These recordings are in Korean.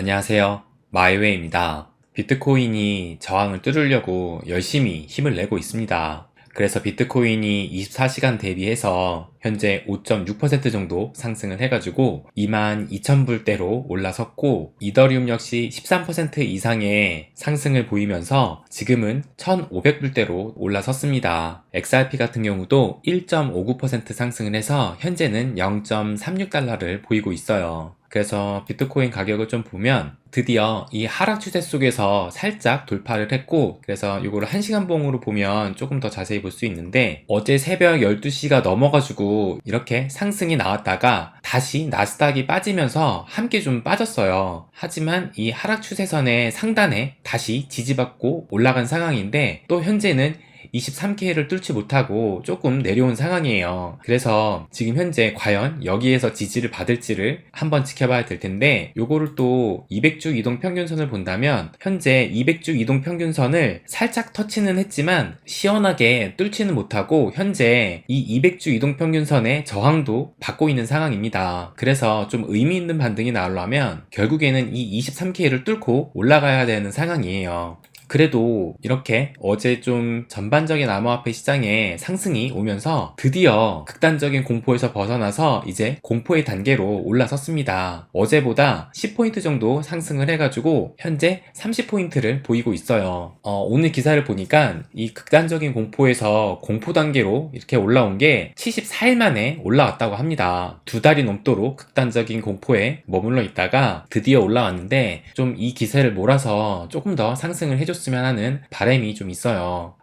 안녕하세요. 마이웨이입니다. 비트코인이 저항을 뚫으려고 열심히 힘을 내고 있습니다. 그래서 비트코인이 24시간 대비해서 현재 5.6% 정도 상승을 해가지고 22,000불대로 올라섰고, 이더리움 역시 13% 이상의 상승을 보이면서 지금은 1,500불대로 올라섰습니다. XRP 같은 경우도 1.59% 상승을 해서 현재는 0.36달러를 보이고 있어요. 그래서 비트코인 가격을 좀 보면 드디어 이 하락 추세 속에서 살짝 돌파를 했고, 그래서 이거를 1시간 봉으로 보면 조금 더 자세히 볼 수 있는데, 어제 새벽 12시가 넘어가지고 이렇게 상승이 나왔다가 다시 나스닥이 빠지면서 함께 좀 빠졌어요. 하지만 이 하락 추세선의 상단에 다시 지지받고 올라간 상황인데, 또 현재는 23K를 뚫지 못하고 조금 내려온 상황이에요. 그래서 지금 현재 과연 여기에서 지지를 받을지를 한번 지켜봐야 될 텐데, 요거를 또 200주 이동평균선을 본다면 현재 200주 이동평균선을 살짝 터치는 했지만 시원하게 뚫지는 못하고 현재 이 200주 이동평균선의 저항도 받고 있는 상황입니다. 그래서 좀 의미 있는 반등이 나오려면 결국에는 이 23K를 뚫고 올라가야 되는 상황이에요. 그래도 이렇게 어제 좀 전반적인 암호화폐 시장에 상승이 오면서 드디어 극단적인 공포에서 벗어나서 이제 공포의 단계로 올라섰습니다. 어제보다 10포인트 정도 상승을 해가지고 현재 30포인트를 보이고 있어요. 오늘 기사를 보니까 이 극단적인 공포에서 공포 단계로 이렇게 올라온 게 74일 만에 올라왔다고 합니다. 2달이 넘도록 극단적인 공포에 머물러 있다가 드디어 올라왔는데, 좀 이 기세를 몰아서 조금 더 상승을 해줬으면 하는 바람이 좀 있어요.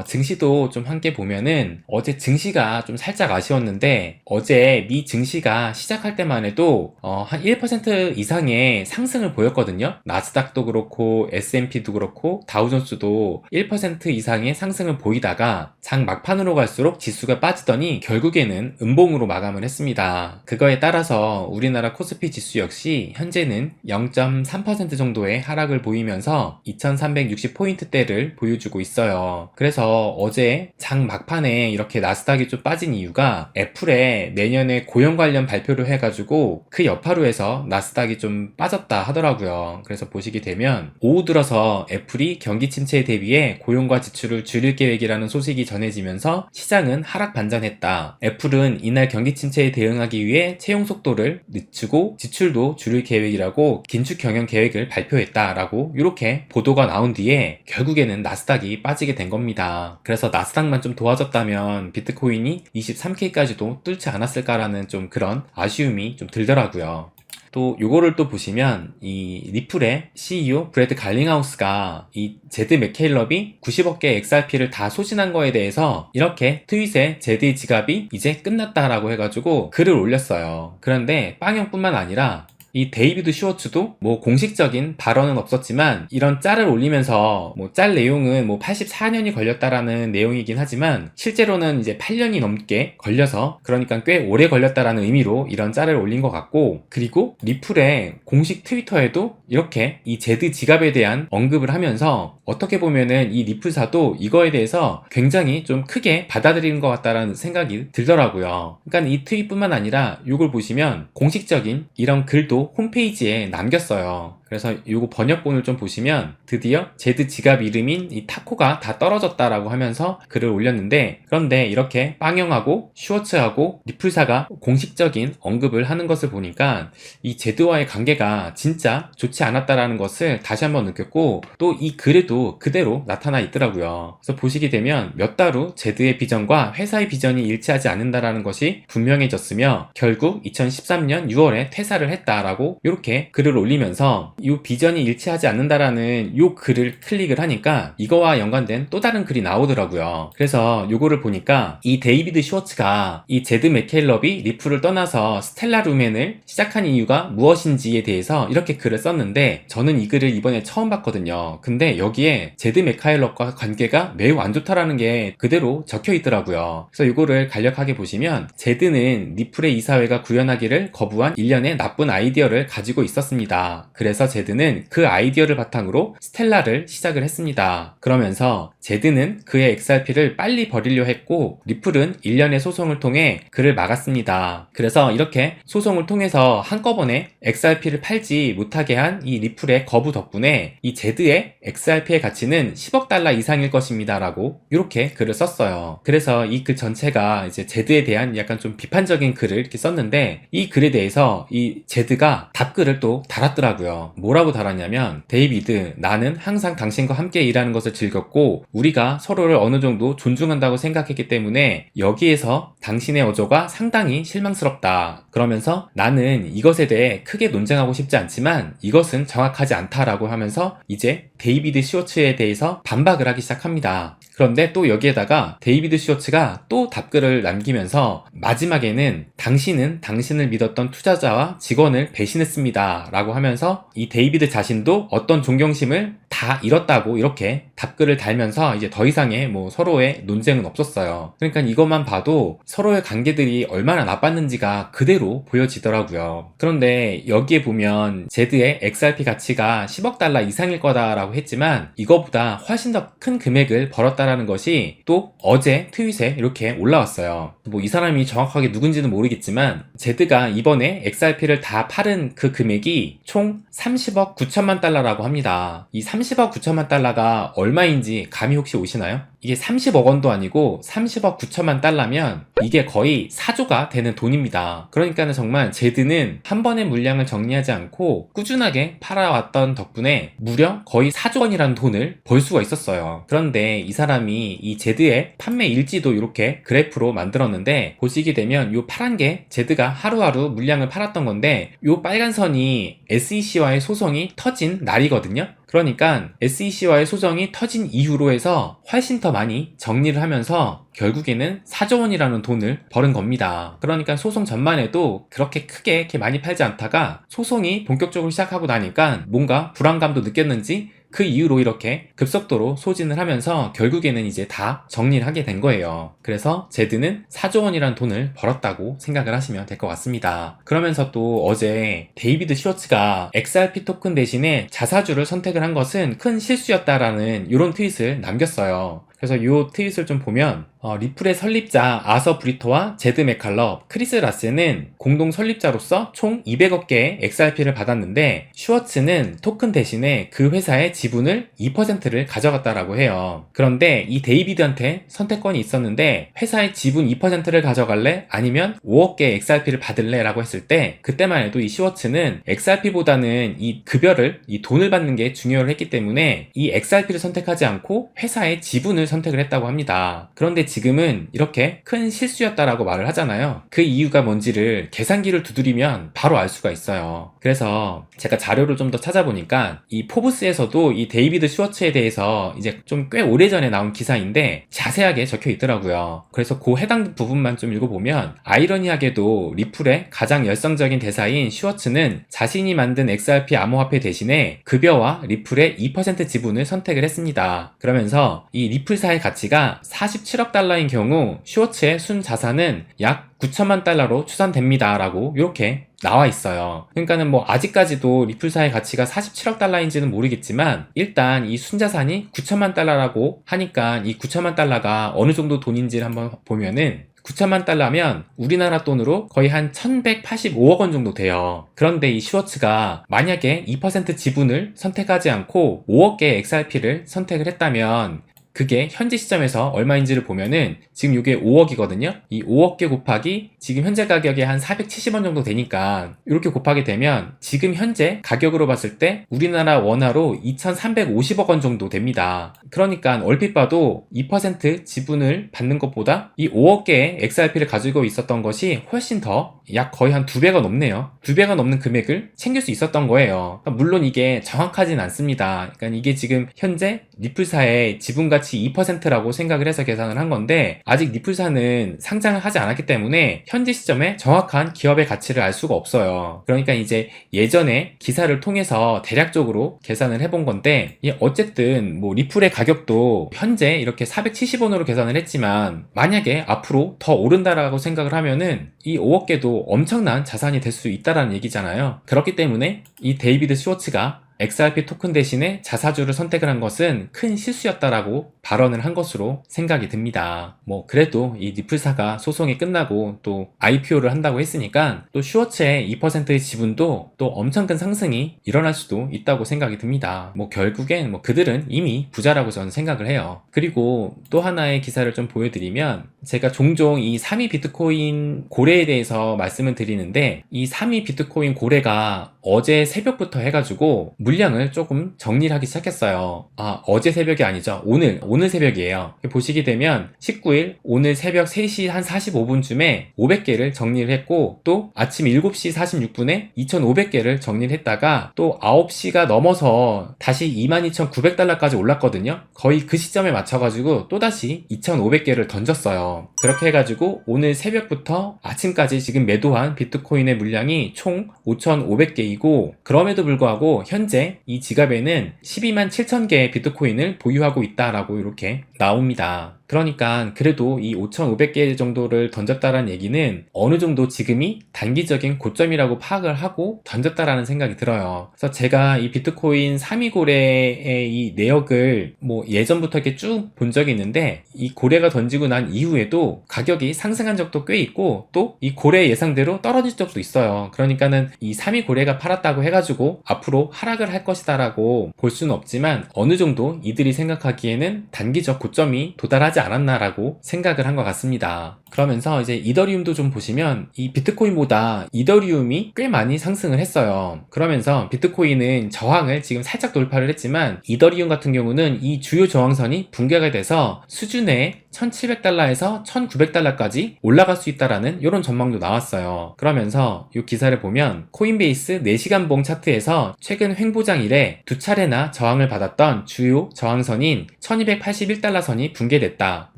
증시도 좀 함께 보면은 어제 증시가 좀 살짝 아쉬웠는데, 어제 미 증시가 시작할 때만 해도 한 1% 이상의 상승을 보였거든요. 나스닥도 그렇고 S&P도 그렇고 다우존스도 1% 이상의 상승을 보이다가 장 막판으로 갈수록 지수가 빠지더니 결국에는 음봉으로 마감을 했습니다. 그거에 따라서 우리나라 코스피 지수 역시 현재는 0.3% 정도의 하락을 보이면서 2360포인트대를 보여주고 있어요. 그래서 어제 장 막판에 이렇게 나스닥이 좀 빠진 이유가 애플에 내년에 고용 관련 발표를 해가지고 그 여파로 해서 나스닥이 좀 빠졌다 하더라고요. 그래서 보시게 되면 오후 들어서 애플이 경기 침체에 대비해 고용과 지출을 줄일 계획이라는 소식이 전해지면서 시장은 하락 반전했다. 애플은 이날 경기 침체에 대응하기 위해 채용 속도를 늦추고 지출도 줄일 계획이라고 긴축 경영 계획을 발표했다라고 이렇게 보도가 나온 뒤에 결국에는 나스닥이 빠지게 된 겁니다. 그래서 나스닥만 좀 도와줬다면 비트코인이 23K까지도 뚫지 않았을까라는 좀 그런 아쉬움이 좀 들더라고요. 또 요거를 또 보시면 이 리플의 CEO 브래드 갈링하우스가 이 제드 맥케일럽이 90억 개 XRP를 다 소진한 거에 대해서 이렇게 트윗에 제드의 지갑이 이제 끝났다라고 해가지고 글을 올렸어요. 그런데 빵형뿐만 아니라 이 데이비드 슈워츠도 뭐 공식적인 발언은 없었지만 이런 짤을 올리면서 뭐 짤 내용은 뭐 84년이 걸렸다라는 내용이긴 하지만 실제로는 이제 8년이 넘게 걸려서, 그러니까 꽤 오래 걸렸다라는 의미로 이런 짤을 올린 것 같고, 그리고 리플의 공식 트위터에도 이렇게 이 제드 지갑에 대한 언급을 하면서 어떻게 보면은 이 리플사도 이거에 대해서 굉장히 좀 크게 받아들이는 것 같다라는 생각이 들더라고요. 그러니까 이 트윗뿐만 아니라 이걸 보시면 공식적인 이런 글도 홈페이지에 남겼어요. 그래서 요거 번역본을 좀 보시면 드디어 제드 지갑 이름인 이 타코가 다 떨어졌다라고 하면서 글을 올렸는데, 그런데 이렇게 빵영하고 슈워츠하고 리플사가 공식적인 언급을 하는 것을 보니까 이 제드와의 관계가 진짜 좋지 않았다라는 것을 다시 한번 느꼈고, 또 이 글에도 그대로 나타나 있더라고요. 그래서 보시게 되면 몇 달 후 제드의 비전과 회사의 비전이 일치하지 않는다라는 것이 분명해졌으며 결국 2013년 6월에 퇴사를 했다라고 이렇게 글을 올리면서 이 비전이 일치하지 않는다라는 이 글을 클릭을 하니까 이거와 연관된 또 다른 글이 나오더라고요. 그래서 요거를 보니까 이 데이비드 슈워츠가 이 제드 맥케일럽이 리플을 떠나서 스텔라 루멘을 시작한 이유가 무엇인지에 대해서 이렇게 글을 썼는데, 저는 이 글을 이번에 처음 봤거든요. 근데 여기에 제드 맥케일럽과 관계가 매우 안 좋다라는 게 그대로 적혀 있더라고요. 그래서 이거를 간략하게 보시면, 제드는 리플의 이사회가 구현하기를 거부한 일련의 나쁜 아이디어를 가지고 있었습니다. 그래서 그래서 제드는 그 아이디어를 바탕으로 스텔라를 시작을 했습니다. 그러면서 제드는 그의 XRP를 빨리 버리려 했고 리플은 일련의 소송을 통해 그를 막았습니다. 그래서 이렇게 소송을 통해서 한꺼번에 XRP를 팔지 못하게 한 이 리플의 거부 덕분에 이 제드의 XRP의 가치는 10억 달러 이상일 것입니다 라고 이렇게 글을 썼어요. 그래서 이 글 전체가 이제 제드에 대한 약간 좀 비판적인 글을 이렇게 썼는데, 이 글에 대해서 이 제드가 답글을 또 달았더라고요. 뭐라고 달았냐면, 데이비드, 나는 항상 당신과 함께 일하는 것을 즐겼고 우리가 서로를 어느 정도 존중한다고 생각했기 때문에 여기에서 당신의 어조가 상당히 실망스럽다. 그러면서 나는 이것에 대해 크게 논쟁하고 싶지 않지만 이것은 정확하지 않다라고 하면서 이제 데이비드 슈워츠에 대해서 반박을 하기 시작합니다. 그런데 또 여기에다가 데이비드 슈워츠가 또 답글을 남기면서 마지막에는 당신은 당신을 믿었던 투자자와 직원을 배신했습니다 라고 하면서 이 데이비드 자신도 어떤 존경심을 다 잃었다고 이렇게 답글을 달면서 이제 더 이상의 뭐 서로의 논쟁은 없었어요. 그러니까 이것만 봐도 서로의 관계들이 얼마나 나빴는지가 그대로 보여지더라고요. 그런데 여기에 보면 제드의 XRP 가치가 10억 달러 이상일 거다라고 했지만 이거보다 훨씬 더 큰 금액을 벌었다라는 것이 또 어제 트윗에 이렇게 올라왔어요. 뭐 이 사람이 정확하게 누군지는 모르겠지만 제드가 이번에 XRP를 다 팔은 그 금액이 총 30억 9천만 달러라고 합니다. 이 30억 9천만 달러가 얼마인지 감이 혹시 오시나요? 이게 30억 원도 아니고 30억 9천만 달러면 이게 거의 4조가 되는 돈입니다. 그러니까는 정말 제드는 한 번의 물량을 정리하지 않고 꾸준하게 팔아왔던 덕분에 무려 거의 4조 원이라는 돈을 벌 수가 있었어요. 그런데 이 사람이 이 제드의 판매 일지도 이렇게 그래프로 만들었는데, 보시게 되면 요 파란 게 제드가 하루하루 물량을 팔았던 건데, 요 빨간 선이 SEC와의 소송이 터진 날이거든요. 그러니까 SEC와의 소송이 터진 이후로 해서 훨씬 더 많이 정리를 하면서 결국에는 4조 원이라는 돈을 벌은 겁니다. 그러니까 소송 전만 해도 그렇게 크게 이렇게 많이 팔지 않다가 소송이 본격적으로 시작하고 나니까 뭔가 불안감도 느꼈는지 그 이후로 이렇게 급속도로 소진을 하면서 결국에는 이제 다 정리를 하게 된 거예요. 그래서 제드는 4조 원이라는 돈을 벌었다고 생각을 하시면 될 것 같습니다. 그러면서 또 어제 데이비드 슈워츠가 XRP 토큰 대신에 자사주를 선택을 한 것은 큰 실수였다라는 이런 트윗을 남겼어요. 그래서 이 트윗을 좀 보면 리플의 설립자 아서 브리토와 제드 맥칼럽, 크리스 라세는 공동 설립자로서 총 200억 개의 XRP를 받았는데 슈워츠는 토큰 대신에 그 회사의 지분을 2%를 가져갔다라고 해요. 그런데 이 데이비드한테 선택권이 있었는데 회사의 지분 2%를 가져갈래? 아니면 5억 개의 XRP를 받을래? 라고 했을 때 그때만 해도 이 슈워츠는 XRP보다는 이 급여를, 이 돈을 받는 게 중요를 했기 때문에 이 XRP를 선택하지 않고 회사의 지분을 선택을 했다고 합니다. 그런데 지금은 이렇게 큰 실수였다라고 말을 하잖아요. 그 이유가 뭔지를 계산기를 두드리면 바로 알 수가 있어요. 그래서 제가 자료를 좀 더 찾아보니까 이 포브스에서도 이 데이비드 슈워츠에 대해서 이제 좀 꽤 오래전에 나온 기사인데 자세하게 적혀 있더라고요. 그래서 그 해당 부분만 좀 읽어보면 아이러니하게도 리플의 가장 열성적인 대사인 슈워츠는 자신이 만든 XRP 암호화폐 대신에 급여와 리플의 2% 지분을 선택을 했습니다. 그러면서 이 리플사의 가치가 47억 달러인 경우 슈워츠의 순 자산은 약 9천만 달러로 추산됩니다 라고 이렇게 나와 있어요. 그러니까는 뭐 아직까지도 리플사의 가치가 47억 달러인지는 모르겠지만 일단 이 순자산이 9천만 달러라고 하니까 이 9천만 달러가 어느 정도 돈인지를 한번 보면은 9천만 달러면 우리나라 돈으로 거의 한 1185억 원 정도 돼요. 그런데 이 슈워츠가 만약에 2% 지분을 선택하지 않고 5억 개의 XRP를 선택을 했다면 그게 현재 시점에서 얼마인지를 보면은 지금 이게 5억이거든요. 이 5억 개 곱하기 지금 현재 가격이 한 470원 정도 되니까 이렇게 곱하게 되면 지금 현재 가격으로 봤을 때 우리나라 원화로 2350억 원 정도 됩니다. 그러니까 얼핏 봐도 2% 지분을 받는 것보다 이 5억 개의 XRP를 가지고 있었던 것이 훨씬 더 약 거의 한 2배가 넘네요. 2배가 넘는 금액을 챙길 수 있었던 거예요. 물론 이게 정확하진 않습니다. 그러니까 이게 지금 현재 리플사의 지분가치 2%라고 생각을 해서 계산을 한 건데 아직 리플사는 상장을 하지 않았기 때문에 현재 시점에 정확한 기업의 가치를 알 수가 없어요. 그러니까 이제 예전에 기사를 통해서 대략적으로 계산을 해본 건데 어쨌든 뭐 리플의 가격도 현재 이렇게 470원으로 계산을 했지만 만약에 앞으로 더 오른다라고 생각을 하면은 이 5억 개도 또 엄청난 자산이 될 수 있다라는 얘기잖아요. 그렇기 때문에 이 데이비드 슈워츠가 XRP 토큰 대신에 자사주를 선택을 한 것은 큰 실수였다라고 발언을 한 것으로 생각이 듭니다. 그래도 이 리플사가 소송이 끝나고 또 IPO를 한다고 했으니까 또 슈워츠의 2%의 지분도 또 엄청 큰 상승이 일어날 수도 있다고 생각이 듭니다. 결국엔 그들은 이미 부자라고 저는 생각을 해요. 그리고 또 하나의 기사를 좀 보여드리면, 제가 종종 이 3위 비트코인 고래에 대해서 말씀을 드리는데, 이 3위 비트코인 고래가 어제 새벽부터 해가지고 물량을 조금 정리를 하기 시작했어요. 어제 새벽이 아니죠. 오늘 새벽이에요. 보시게 되면 19일 오늘 새벽 3시 한 45분쯤에 500개를 정리를 했고, 또 아침 7시 46분에 2,500개를 정리를 했다가 또 9시가 넘어서 다시 22,900달러까지 올랐거든요. 거의 그 시점에 맞춰가지고 또다시 2,500개를 던졌어요. 그렇게 해가지고 오늘 새벽부터 아침까지 지금 매도한 비트코인의 물량이 총 5,500개이고, 그럼에도 불구하고 현재 이 지갑에는 12만 7천 개의 비트코인을 보유하고 있다라고 이렇게 나옵니다. 그러니까 그래도 이 5,500개 정도를 던졌다라는 얘기는 어느 정도 지금이 단기적인 고점이라고 파악을 하고 던졌다라는 생각이 들어요. 그래서 제가 이 비트코인 3위 고래의 이 내역을 예전부터 이렇게 쭉 본 적이 있는데, 이 고래가 던지고 난 이후에도 가격이 상승한 적도 꽤 있고, 또 이 고래의 예상대로 떨어질 적도 있어요. 그러니까는 이 3위 고래가 팔았다고 해가지고 앞으로 하락을 할 것이다라고 볼 수는 없지만, 어느 정도 이들이 생각하기에는 단기적 고점이 도달하지 않았나라고 생각을 한 것 같습니다. 그러면서 이제 이더리움도 좀 보시면 이 비트코인보다 이더리움이 꽤 많이 상승을 했어요. 그러면서 비트코인은 저항을 지금 살짝 돌파를 했지만, 이더리움 같은 경우는 이 주요 저항선이 붕괴가 돼서 수준의 1,700달러에서 1,900달러까지 올라갈 수 있다라는 이런 전망도 나왔어요. 그러면서 이 기사를 보면 코인베이스 4시간 봉 차트에서 최근 횡보장 이래 두 차례나 저항을 받았던 주요 저항선인 1,281달러 선이 붕괴됐다.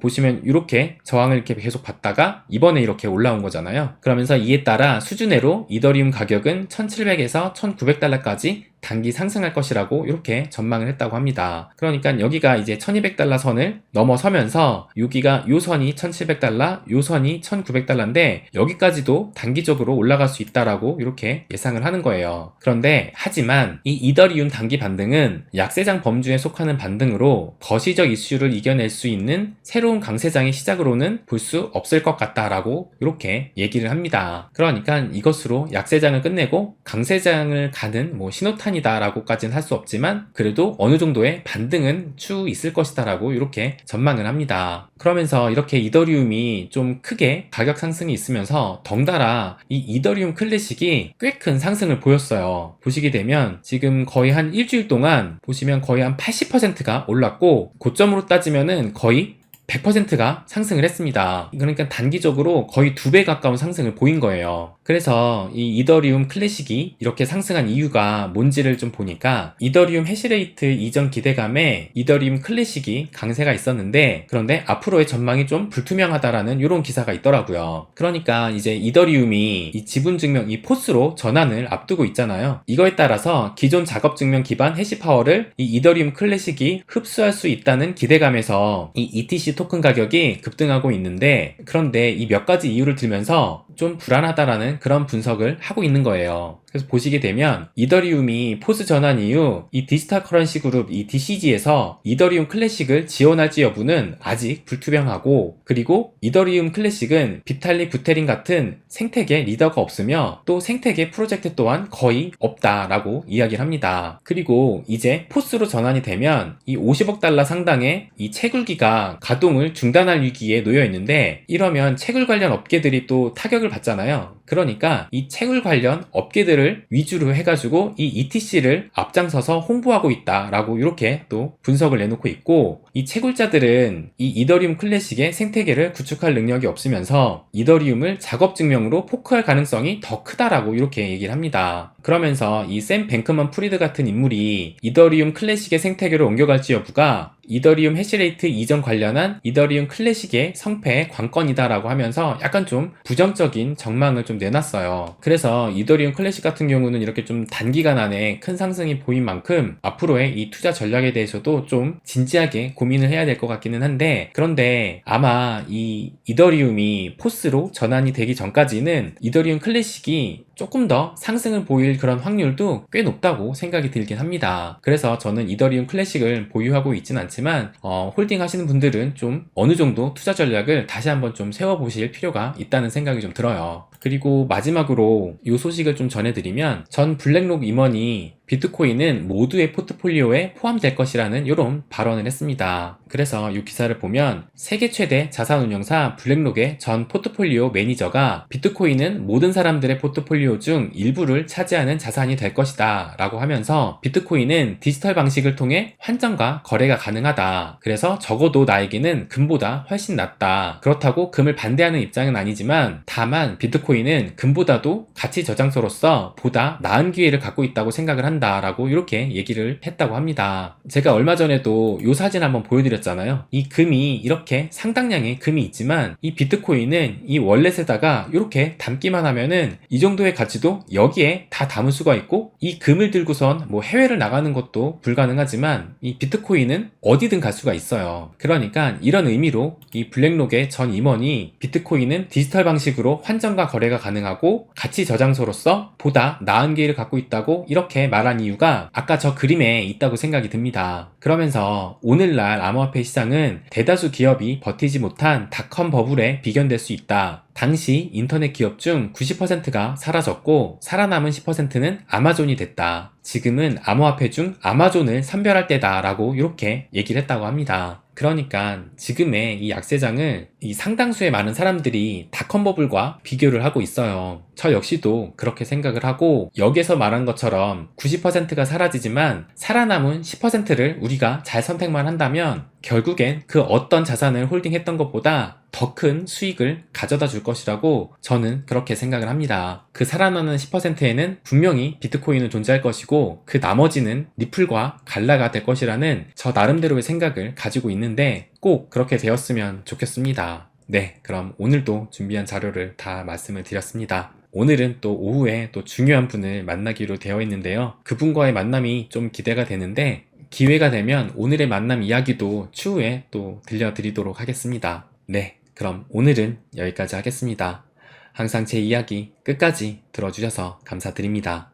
보시면 이렇게 저항을 이렇게 계속 받다가 이번에 이렇게 올라온 거잖아요. 그러면서 이에 따라 수준으로 이더리움 가격은 1,700에서 1,900달러까지 단기 상승할 것이라고 이렇게 전망을 했다고 합니다. 그러니까 여기가 이제 1200달러 선을 넘어서면서 여기가 요 선이 1700달러, 요 선이 1900달러인데 여기까지도 단기적으로 올라갈 수 있다라고 이렇게 예상을 하는 거예요. 그런데 하지만 이 이더리움 단기 반등은 약세장 범주에 속하는 반등으로 거시적 이슈를 이겨낼 수 있는 새로운 강세장의 시작으로는 볼 수 없을 것 같다라고 이렇게 얘기를 합니다. 그러니까 이것으로 약세장을 끝내고 강세장을 가는 신호탄이다 라고까지는 할 수 없지만, 그래도 어느 정도의 반등은 추후 있을 것이다 라고 이렇게 전망을 합니다. 그러면서 이렇게 이더리움이 좀 크게 가격 상승이 있으면서 덩달아 이 이더리움 클래식이 꽤 큰 상승을 보였어요. 보시게 되면 지금 거의 한 일주일 동안 보시면 거의 한 80%가 올랐고, 고점으로 따지면은 거의 100%가 상승을 했습니다. 그러니까 단기적으로 거의 2배 가까운 상승을 보인 거예요. 그래서 이 이더리움 클래식이 이렇게 상승한 이유가 뭔지를 좀 보니까, 이더리움 해시레이트 이전 기대감에 이더리움 클래식이 강세가 있었는데, 그런데 앞으로의 전망이 좀 불투명하다라는 이런 기사가 있더라고요. 그러니까 이제 이더리움이 이 지분증명 이 포스로 전환을 앞두고 있잖아요. 이거에 따라서 기존 작업증명 기반 해시파워를 이 이더리움 클래식이 흡수할 수 있다는 기대감에서 이 ETC 토큰 가격이 급등하고 있는데, 그런데 이 몇 가지 이유를 들면서 좀 불안하다라는 그런 분석을 하고 있는 거예요. 그래서 보시게 되면 이더리움이 포스 전환 이후 이 디지털 커런시 그룹 이 DCG에서 이더리움 클래식을 지원할지 여부는 아직 불투명하고, 그리고 이더리움 클래식은 비탈릭 부테린 같은 생태계 리더가 없으며 또 생태계 프로젝트 또한 거의 없다라고 이야기를 합니다. 그리고 이제 포스로 전환이 되면 이 50억 달러 상당의 이 채굴기가 가동을 중단할 위기에 놓여 있는데, 이러면 채굴 관련 업계들이 또 타격을 받잖아요. 그러니까 이 채굴 관련 업계들을 위주로 해가지고 이 ETC를 앞장서서 홍보하고 있다라고 이렇게 또 분석을 내놓고 있고, 이 채굴자들은 이 이더리움 클래식의 생태계를 구축할 능력이 없으면서 이더리움을 작업 증명으로 포크할 가능성이 더 크다라고 이렇게 얘기를 합니다. 그러면서 이 샘 뱅크먼 프리드 같은 인물이 이더리움 클래식의 생태계로 옮겨갈지 여부가 이더리움 해시레이트 이전 관련한 이더리움 클래식의 성패의 관건이다라고 하면서 약간 좀 부정적인 전망을 좀 좀 내놨어요. 그래서 이더리움 클래식 같은 경우는 이렇게 좀 단기간 안에 큰 상승이 보인 만큼 앞으로의 이 투자 전략에 대해서도 좀 진지하게 고민을 해야 될 것 같기는 한데, 그런데 아마 이 이더리움이 포스로 전환이 되기 전까지는 이더리움 클래식이 조금 더 상승을 보일 그런 확률도 꽤 높다고 생각이 들긴 합니다. 그래서 저는 이더리움 클래식을 보유하고 있진 않지만 홀딩 하시는 분들은 좀 어느 정도 투자 전략을 다시 한번 좀 세워보실 필요가 있다는 생각이 좀 들어요. 그리고 마지막으로 이 소식을 좀 전해드리면, 전 블랙록 임원이 비트코인은 모두의 포트폴리오에 포함될 것이라는 이런 발언을 했습니다. 그래서 이 기사를 보면 세계 최대 자산운용사 블랙록의 전 포트폴리오 매니저가 비트코인은 모든 사람들의 포트폴리오 중 일부를 차지하는 자산이 될 것이다 라고 하면서, 비트코인은 디지털 방식을 통해 환전과 거래가 가능하다. 그래서 적어도 나에게는 금보다 훨씬 낫다. 그렇다고 금을 반대하는 입장은 아니지만, 다만 비트코인은 금보다도 가치 저장소로서 보다 나은 기회를 갖고 있다고 생각을 한다 라고 이렇게 얘기를 했다고 합니다. 제가 얼마 전에도 이 사진 한번 보여드렸잖아요. 이 금이 이렇게 상당량의 금이 있지만 이 비트코인은 이 월렛에다가 이렇게 담기만 하면은 이 정도의 가치도 여기에 다 담을 수가 있고, 이 금을 들고선 뭐 해외를 나가는 것도 불가능하지만 이 비트코인은 어디든 갈 수가 있어요. 그러니까 이런 의미로 이 블랙록의 전 임원이 비트코인은 디지털 방식으로 환전과 거래가 가능하고 가치 저장소로서 보다 나은 기회를 갖고 있다고 이렇게 말한 이유가 아까 저 그림에 있다고 생각이 듭니다. 그러면서 오늘날 암호화폐 시장은 대다수 기업이 버티지 못한 닷컴 버블에 비견될 수 있다. 당시 인터넷 기업 중 90%가 사라졌고 살아남은 10%는 아마존이 됐다. 지금은 암호화폐 중 아마존을 선별할 때다 라고 이렇게 얘기를 했다고 합니다. 그러니까 지금의 이 약세장을 이 상당수의 많은 사람들이 닷컴 버블과 비교를 하고 있어요. 저 역시도 그렇게 생각을 하고, 여기서 말한 것처럼 90%가 사라지지만 살아남은 10%를 우리가 잘 선택만 한다면 결국엔 그 어떤 자산을 홀딩했던 것보다 더 큰 수익을 가져다 줄 것이라고 저는 그렇게 생각을 합니다. 그 살아나는 10%에는 분명히 비트코인은 존재할 것이고, 그 나머지는 리플과 갈라가 될 것이라는 저 나름대로의 생각을 가지고 있는데, 꼭 그렇게 되었으면 좋겠습니다. 네, 그럼 오늘도 준비한 자료를 다 말씀을 드렸습니다. 오늘은 또 오후에 또 중요한 분을 만나기로 되어 있는데요. 그분과의 만남이 좀 기대가 되는데, 기회가 되면 오늘의 만남 이야기도 추후에 또 들려드리도록 하겠습니다. 네, 그럼 오늘은 여기까지 하겠습니다. 항상 제 이야기 끝까지 들어주셔서 감사드립니다.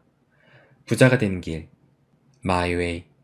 부자가 되는 길, My Way.